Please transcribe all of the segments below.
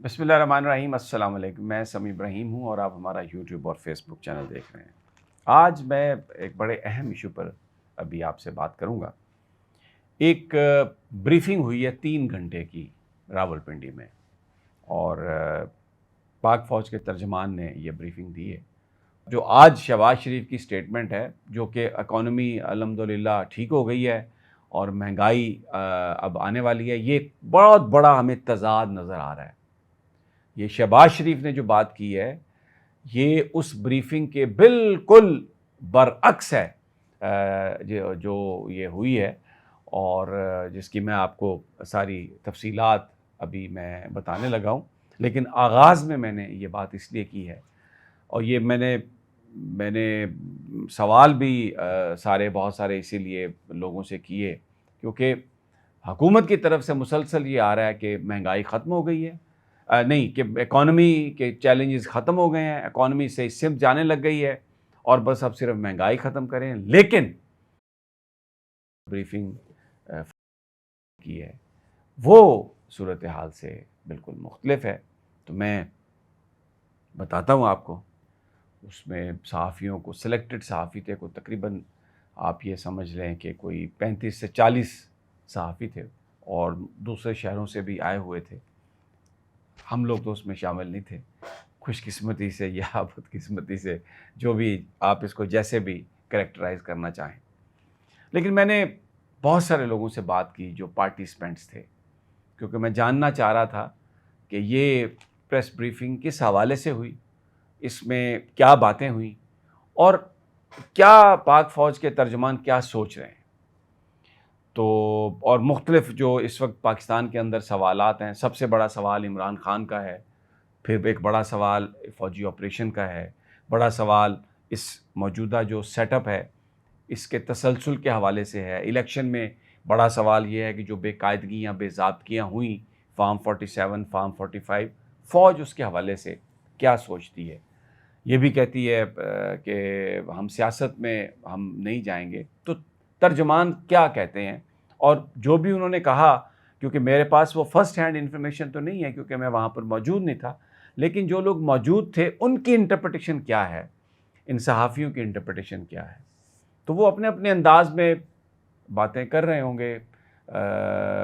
بسم اللہ الرحمن الرحیم۔ السلام علیکم، میں سمیع ابراہیم ہوں اور آپ ہمارا یوٹیوب اور فیس بک چینل دیکھ رہے ہیں۔ آج میں ایک بڑے اہم ایشو پر ابھی آپ سے بات کروں گا۔ ایک بریفنگ ہوئی ہے 3 گھنٹے کی راولپنڈی میں، اور پاک فوج کے ترجمان نے یہ بریفنگ دی ہے۔ جو آج شہباز شریف کی سٹیٹمنٹ ہے، جو کہ اکانومی الحمدللہ ٹھیک ہو گئی ہے اور مہنگائی اب آنے والی ہے، یہ بہت بڑا ہمیں تضاد نظر آ رہا ہے۔ یہ شہباز شریف نے جو بات کی ہے، یہ اس بریفنگ کے بالکل برعکس ہے جو یہ ہوئی ہے، اور جس کی میں آپ کو ساری تفصیلات ابھی میں بتانے لگا ہوں۔ لیکن آغاز میں نے یہ بات اس لیے کی ہے، اور یہ میں نے سوال بھی بہت سارے اسی لیے لوگوں سے کیے، کیونکہ حکومت کی طرف سے مسلسل یہ آ رہا ہے کہ مہنگائی ختم ہو گئی ہے، نہیں کہ اکانومی کے چیلنجز ختم ہو گئے ہیں، اکانومی سے سمت جانے لگ گئی ہے، اور بس اب صرف مہنگائی ختم کریں۔ لیکن بریفنگ کی ہے وہ صورتحال سے بالکل مختلف ہے۔ تو میں بتاتا ہوں آپ کو، اس میں صحافیوں کو، سلیکٹڈ صحافی تھے، کوئی تقریباً آپ یہ سمجھ لیں کہ کوئی 35 سے 40 صحافی تھے، اور دوسرے شہروں سے بھی آئے ہوئے تھے۔ ہم لوگ تو اس میں شامل نہیں تھے، خوش قسمتی سے یا بد قسمتی سے، جو بھی آپ اس کو جیسے بھی کریکٹرائز کرنا چاہیں۔ لیکن میں نے بہت سارے لوگوں سے بات کی جو پارٹیسپینٹس تھے، کیونکہ میں جاننا چاہ رہا تھا کہ یہ پریس بریفنگ کس حوالے سے ہوئی، اس میں کیا باتیں ہوئیں، اور کیا پاک فوج کے ترجمان کیا سوچ رہے ہیں۔ تو اور مختلف جو اس وقت پاکستان کے اندر سوالات ہیں، سب سے بڑا سوال عمران خان کا ہے، پھر ایک بڑا سوال فوجی آپریشن کا ہے، بڑا سوال اس موجودہ جو سیٹ اپ ہے اس کے تسلسل کے حوالے سے ہے، الیکشن میں بڑا سوال یہ ہے کہ جو بے قاعدگیاں، بے ضابطگیاں ہوئیں، فارم 47، فارم 45، فوج اس کے حوالے سے کیا سوچتی ہے۔ یہ بھی کہتی ہے کہ ہم سیاست میں ہم نہیں جائیں گے، تو ترجمان کیا کہتے ہیں، اور جو بھی انہوں نے کہا، کیونکہ میرے پاس وہ فرسٹ ہینڈ انفارمیشن تو نہیں ہے کیونکہ میں وہاں پر موجود نہیں تھا، لیکن جو لوگ موجود تھے ان کی انٹرپریٹیشن کیا ہے، ان صحافیوں کی انٹرپریٹیشن کیا ہے، تو وہ اپنے اپنے انداز میں باتیں کر رہے ہوں گے۔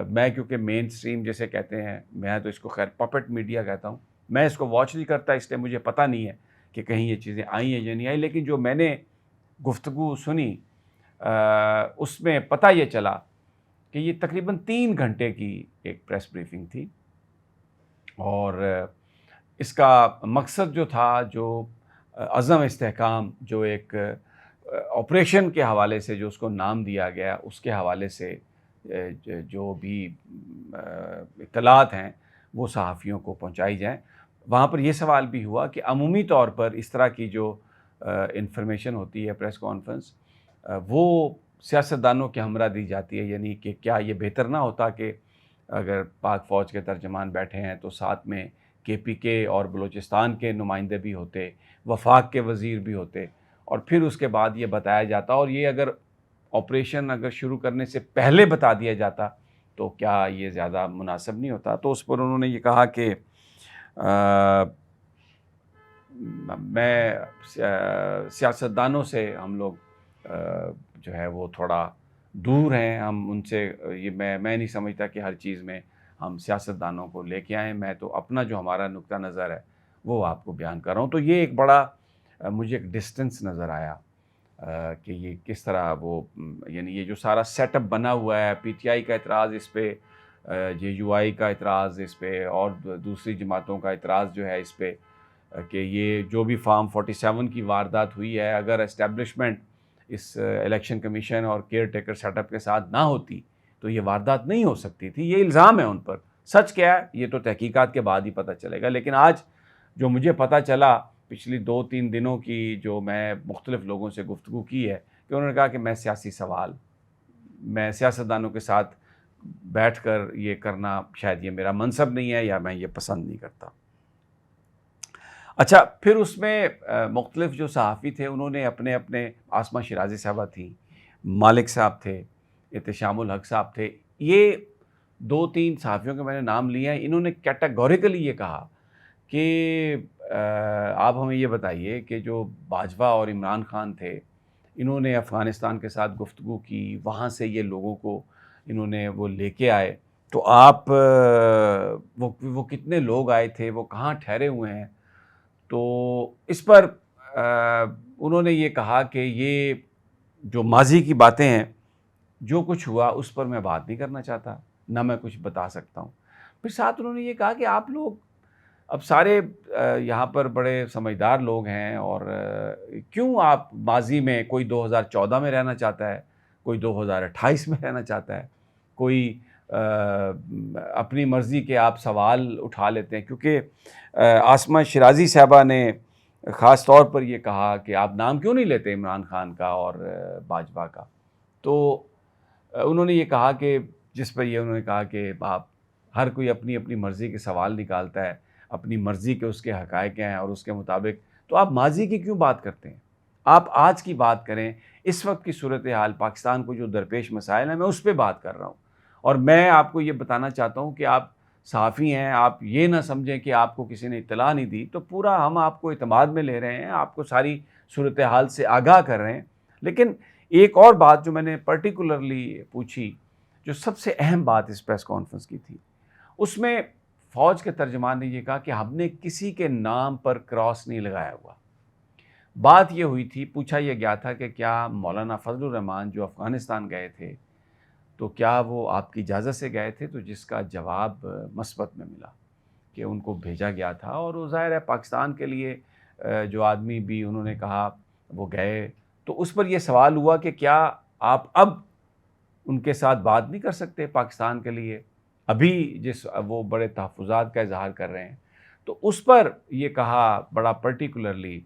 میں کیونکہ مین سٹریم جیسے کہتے ہیں، میں تو اس کو خیر پپٹ میڈیا کہتا ہوں، میں اس کو واچ نہیں کرتا، اس لیے مجھے پتہ نہیں ہے کہ کہیں یہ چیزیں آئی ہیں یا نہیں آئی، لیکن جو میں نے گفتگو سنی اس میں پتہ یہ چلا کہ یہ تقریباً 3 گھنٹے کی ایک پریس بریفنگ تھی، اور اس کا مقصد جو تھا، جو عزم استحکام، جو ایک آپریشن کے حوالے سے جو اس کو نام دیا گیا، اس کے حوالے سے جو بھی اطلاعات ہیں وہ صحافیوں کو پہنچائی جائیں۔ وہاں پر یہ سوال بھی ہوا کہ عمومی طور پر اس طرح کی جو انفارمیشن ہوتی ہے، پریس کانفرنس، وہ سیاستدانوں کے ہمراہ دی جاتی ہے، یعنی کہ کیا یہ بہتر نہ ہوتا کہ اگر پاک فوج کے ترجمان بیٹھے ہیں تو ساتھ میں کے پی کے اور بلوچستان کے نمائندے بھی ہوتے، وفاق کے وزیر بھی ہوتے، اور پھر اس کے بعد یہ بتایا جاتا، اور یہ اگر آپریشن شروع کرنے سے پہلے بتا دیا جاتا تو کیا یہ زیادہ مناسب نہیں ہوتا۔ تو اس پر انہوں نے یہ کہا کہ میں سیاستدانوں سے ہم لوگ جو ہے وہ تھوڑا دور ہیں، ہم ان سے یہ میں نہیں سمجھتا کہ ہر چیز میں ہم سیاستدانوں کو لے کے آئیں، میں تو اپنا جو ہمارا نقطہ نظر ہے وہ آپ کو بیان کر رہا ہوں۔ تو یہ ایک بڑا مجھے ایک ڈسٹنس نظر آیا کہ یہ کس طرح وہ، یعنی یہ جو سارا سیٹ اپ بنا ہوا ہے، پی ٹی آئی کا اعتراض اس پہ، جے یو آئی کا اعتراض اس پہ، اور دوسری جماعتوں کا اعتراض جو ہے اس پہ کہ یہ جو بھی فارم 47 کی واردات ہوئی ہے، اگر اسٹیبلشمنٹ اس الیکشن کمیشن اور کیئر ٹیکر سیٹ اپ کے ساتھ نہ ہوتی تو یہ واردات نہیں ہو سکتی تھی۔ یہ الزام ہے ان پر، سچ کیا ہے یہ تو تحقیقات کے بعد ہی پتہ چلے گا۔ لیکن آج جو مجھے پتہ چلا پچھلی 2-3 دنوں کی جو میں مختلف لوگوں سے گفتگو کی ہے، کہ انہوں نے کہا کہ میں سیاستدانوں کے ساتھ بیٹھ کر یہ کرنا شاید یہ میرا منصب نہیں ہے، یا میں یہ پسند نہیں کرتا۔ اچھا، پھر اس میں مختلف جو صحافی تھے انہوں نے اپنے آسمہ شیرازی صاحبہ تھیں، مالک صاحب تھے، احتشام الحق صاحب تھے، یہ 2-3 صحافیوں کے میں نے نام لیے ہیں، انہوں نے کیٹیگوریکلی یہ کہا کہ آپ ہمیں یہ بتائیے کہ جو باجوہ اور عمران خان تھے، انہوں نے افغانستان کے ساتھ گفتگو کی، وہاں سے یہ لوگوں کو انہوں نے وہ لے کے آئے، تو آپ وہ کتنے لوگ آئے تھے، وہ کہاں ٹھہرے ہوئے ہیں؟ تو اس پر انہوں نے یہ کہا کہ یہ جو ماضی کی باتیں ہیں، جو کچھ ہوا اس پر میں بات نہیں کرنا چاہتا، نہ میں کچھ بتا سکتا ہوں۔ پھر ساتھ انہوں نے یہ کہا کہ آپ لوگ اب سارے یہاں پر بڑے سمجھدار لوگ ہیں، اور کیوں آپ ماضی میں کوئی 2014 میں رہنا چاہتا ہے، کوئی 2028 میں رہنا چاہتا ہے، کوئی اپنی مرضی کے آپ سوال اٹھا لیتے ہیں، کیونکہ عاصمہ شیرازی صاحبہ نے خاص طور پر یہ کہا کہ آپ نام کیوں نہیں لیتے عمران خان کا اور باجوہ کا، تو انہوں نے یہ کہا کہ جس پر یہ انہوں نے کہا کہ آپ ہر کوئی اپنی اپنی مرضی کے سوال نکالتا ہے، اپنی مرضی کے اس کے حقائق ہیں اور اس کے مطابق، تو آپ ماضی کی کیوں بات کرتے ہیں؟ آپ آج کی بات کریں، اس وقت کی صورتحال پاکستان کو جو درپیش مسائل ہیں میں اس پہ بات کر رہا ہوں، اور میں آپ کو یہ بتانا چاہتا ہوں کہ آپ صحافی ہیں، آپ یہ نہ سمجھیں کہ آپ کو کسی نے اطلاع نہیں دی، تو پورا ہم آپ کو اعتماد میں لے رہے ہیں، آپ کو ساری صورتحال سے آگاہ کر رہے ہیں۔ لیکن ایک اور بات جو میں نے پرٹیکولرلی پوچھی، جو سب سے اہم بات اس پریس کانفرنس کی تھی، اس میں فوج کے ترجمان نے یہ کہا کہ ہم نے کسی کے نام پر کراس نہیں لگایا ہوا۔ بات یہ ہوئی تھی، پوچھا یہ گیا تھا کہ کیا مولانا فضل الرحمان جو افغانستان گئے تھے، تو کیا وہ آپ کی اجازت سے گئے تھے؟ تو جس کا جواب مثبت میں ملا کہ ان کو بھیجا گیا تھا، اور وہ ظاہر ہے پاکستان کے لیے جو آدمی بھی انہوں نے کہا وہ گئے، تو اس پر یہ سوال ہوا کہ کیا آپ اب ان کے ساتھ بات نہیں کر سکتے پاکستان کے لیے، ابھی جس وہ بڑے تحفظات کا اظہار کر رہے ہیں؟ تو اس پر یہ کہا بڑا پرٹیکولرلی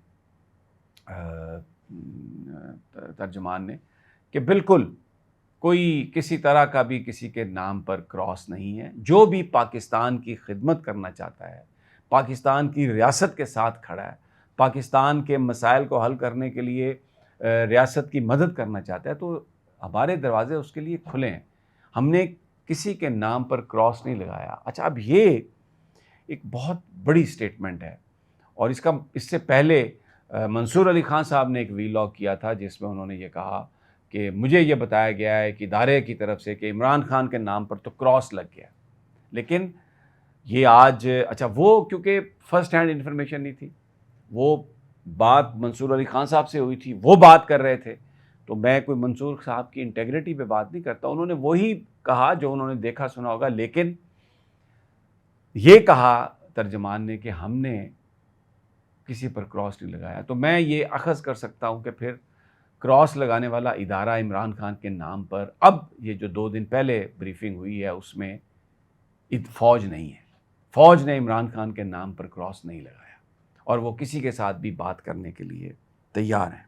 ترجمان نے کہ بالکل کوئی کسی طرح کا بھی کسی کے نام پر کراس نہیں ہے، جو بھی پاکستان کی خدمت کرنا چاہتا ہے، پاکستان کی ریاست کے ساتھ کھڑا ہے، پاکستان کے مسائل کو حل کرنے کے لیے ریاست کی مدد کرنا چاہتا ہے، تو ہمارے دروازے اس کے لیے کھلے ہیں، ہم نے کسی کے نام پر کراس نہیں لگایا۔ اچھا، اب یہ ایک بہت بڑی سٹیٹمنٹ ہے، اور اس سے پہلے منصور علی خان صاحب نے ایک ویلاگ کیا تھا جس میں انہوں نے یہ کہا کہ مجھے یہ بتایا گیا ہے کہ ادارے کی طرف سے کہ عمران خان کے نام پر تو کراس لگ گیا، لیکن یہ آج اچھا وہ کیونکہ فرسٹ ہینڈ انفارمیشن نہیں تھی، وہ بات منصور علی خان صاحب سے ہوئی تھی، وہ بات کر رہے تھے، تو میں کوئی منصور صاحب کی انٹیگریٹی پہ بات نہیں کرتا، انہوں نے وہی کہا جو انہوں نے دیکھا سنا ہوگا، لیکن یہ کہا ترجمان نے کہ ہم نے کسی پر کراس نہیں لگایا، تو میں یہ اخذ کر سکتا ہوں کہ پھر کراس لگانے والا ادارہ عمران خان کے نام پر، اب یہ جو 2 دن پہلے بریفنگ ہوئی ہے اس میں فوج نہیں ہے، فوج نے عمران خان کے نام پر کراس نہیں لگایا، اور وہ کسی کے ساتھ بھی بات کرنے کے لیے تیار ہیں۔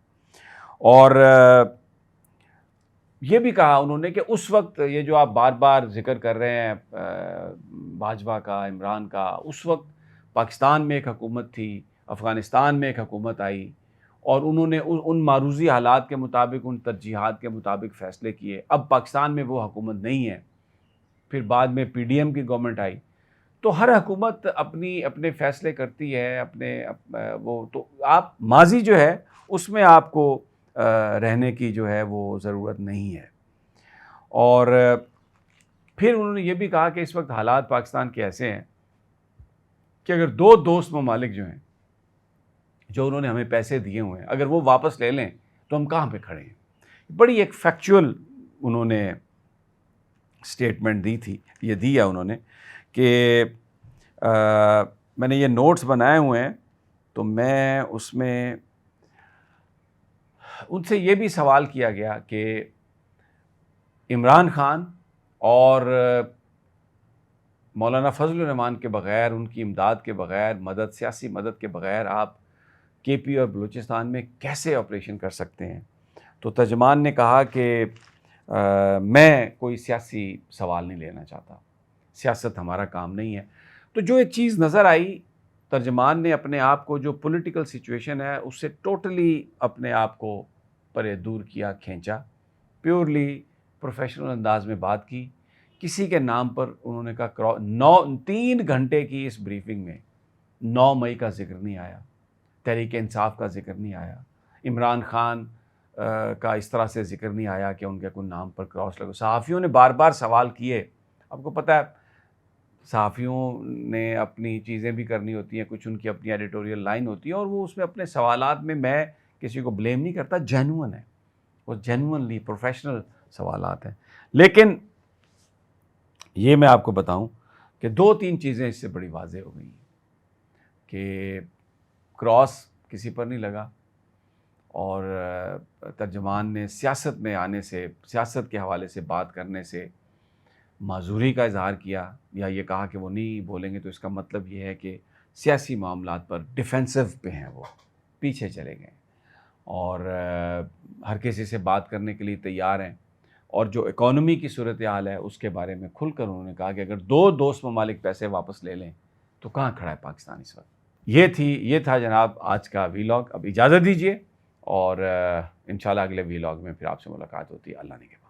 اور یہ بھی کہا انہوں نے کہ اس وقت یہ جو آپ بار بار ذکر کر رہے ہیں باجوہ کا، عمران کا، اس وقت پاکستان میں ایک حکومت تھی، افغانستان میں ایک حکومت آئی، اور انہوں نے ان معروضی حالات کے مطابق، ان ترجیحات کے مطابق فیصلے کیے۔ اب پاکستان میں وہ حکومت نہیں ہے، پھر بعد میں پی ڈی ایم کی گورنمنٹ آئی، تو ہر حکومت اپنے فیصلے کرتی ہے، وہ تو آپ ماضی جو ہے اس میں آپ کو رہنے کی جو ہے وہ ضرورت نہیں ہے۔ اور پھر انہوں نے یہ بھی کہا کہ اس وقت حالات پاکستان کے ایسے ہیں کہ اگر 2 دوست ممالک جو ہیں، جو انہوں نے ہمیں پیسے دیے ہوئے ہیں، اگر وہ واپس لے لیں تو ہم کہاں پہ کھڑے ہیں۔ بڑی ایک فیکچول انہوں نے سٹیٹمنٹ دی تھی، یہ دیا انہوں نے کہ میں نے یہ نوٹس بنائے ہوئے ہیں، تو میں اس میں ان سے یہ بھی سوال کیا گیا کہ عمران خان اور مولانا فضل الرحمان کے بغیر، ان کی امداد کے بغیر، سیاسی مدد کے بغیر آپ کے پی اور بلوچستان میں کیسے آپریشن کر سکتے ہیں؟ تو ترجمان نے کہا کہ میں کوئی سیاسی سوال نہیں لینا چاہتا، سیاست ہمارا کام نہیں ہے۔ تو جو ایک چیز نظر آئی، ترجمان نے اپنے آپ کو جو پولیٹیکل سچویشن ہے اس سے ٹوٹلی اپنے آپ کو پرے دور کیا، کھینچا، پیورلی پروفیشنل انداز میں بات کی کسی کے نام پر انہوں نے کہا 3 گھنٹے کی اس بریفنگ میں 9 مئی کا ذکر نہیں آیا، تحریک انصاف کا ذکر نہیں آیا، عمران خان کا اس طرح سے ذکر نہیں آیا کہ ان کے کوئی نام پر کراس لگو۔ صحافیوں نے بار بار سوال کیے، آپ کو پتہ ہے صحافیوں نے اپنی چیزیں بھی کرنی ہوتی ہیں، کچھ ان کی اپنی ایڈیٹوریل لائن ہوتی ہے، اور وہ اس میں اپنے سوالات میں کسی کو بلیم نہیں کرتا، جینوئن ہے وہ، جینوئنلی پروفیشنل سوالات ہیں۔ لیکن یہ میں آپ کو بتاؤں کہ 2-3 چیزیں اس سے بڑی واضح ہو گئی ہیں کہ کراس کسی پر نہیں لگا، اور ترجمان نے سیاست میں آنے سے، سیاست کے حوالے سے بات کرنے سے معذوری کا اظہار کیا، یا یہ کہا کہ وہ نہیں بولیں گے، تو اس کا مطلب یہ ہے کہ سیاسی معاملات پر ڈیفینسو پہ ہیں، وہ پیچھے چلے گئے اور ہر کسی سے بات کرنے کے لیے تیار ہیں، اور جو اکانومی کی صورتحال ہے اس کے بارے میں کھل کر انہوں نے کہا کہ اگر 2 دوست ممالک پیسے واپس لے لیں تو کہاں کھڑا ہے پاکستان اس وقت۔ یہ تھا جناب آج کا ویلاگ۔ اب اجازت دیجیے، اور انشاءاللہ اگلے ویلاگ میں پھر آپ سے ملاقات ہوتی ہے، اللہ نے کے بعد۔